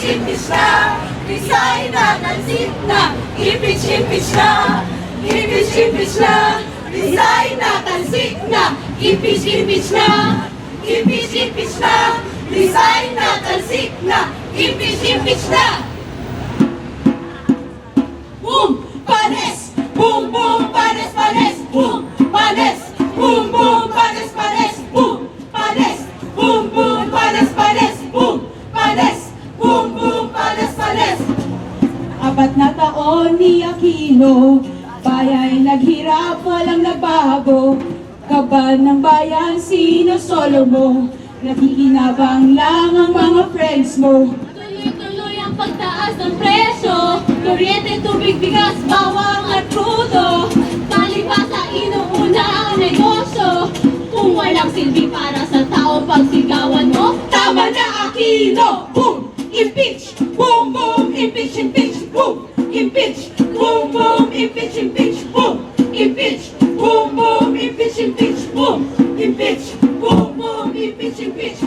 impeach na, resign na, tansit na, impeach na, impeach na, resign na, tansit na, impeach na, impeach na, resign na, tansit na, impeach na. Boom, pares, boom, boom, pares, pares, boom, pares, boom, boom, pares, pares, boom, pares, boom, boom, pares, pares, boom, pares, boom, boom, pares, pares. 4 na taon ni Aquino, baya'y naghirap, walang nagbago. Kaban ng bayan, sinosolo mo, nakikinabang lang ang mga friends mo. Tuloy-tuloy ang pagtaas ng presyo, kuryente, tubig, bigas, bawang at crudo. Palibasa, inuuna ang negosyo, kung walang silbi para sa tao pagsigawan mo. Tama na, Aquino! Boom! Impeach! Boom, boom! Impeach, impeach! Boom! Impeach! Boom, boom! Impeach, impeach! Boom! Impeach! Boom, boom! Impeach, impeach! Boom! Impeach! Boom, boom! Impeach, impeach!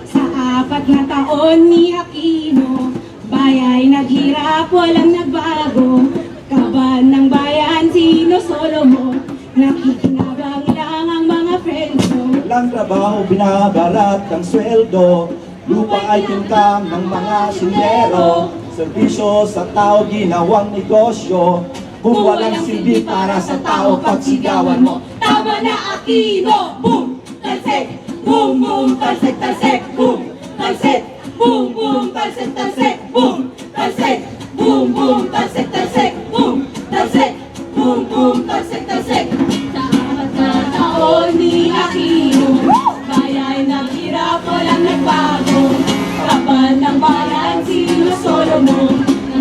Sa 4 na taon ni Aquino, baya'y naghirap, walang nagbago. Kaban ng bayan, sinosolo mo, nakikinabang lang ang mga friends mo. Walang trabaho, binabarat ang sweldo. Lupa ay tinkang ng mga sundero. Serbisyo sa tao, ginawang negosyo. Kung walang silbi para sa tao, pagsigawan mo. Tama na, Aquino! Boom! Talsik! Boom, boom! Talsik, talsik! Boom! Talsik! Boom, boom! Talsik, talsik! Boom! Talsik! Boom, boom! Talsik, talsik! Boom! Talsik! Boom, boom! Talsik, talsik! Sa 4 na taon ni Aquino, baya'y naghirap, walang nagbago. Kaban ng bayan, sinosolo mo,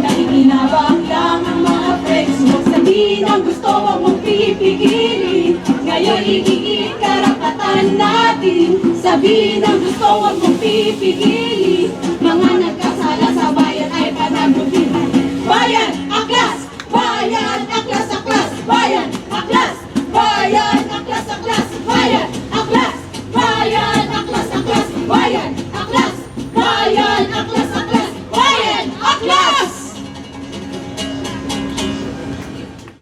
nakikinabang lang ang mga friends mo. Sabihin ang gusto mong pipigilin, ngayon igiit karapatan natin. Sabihin ang gusto mong pipigilin,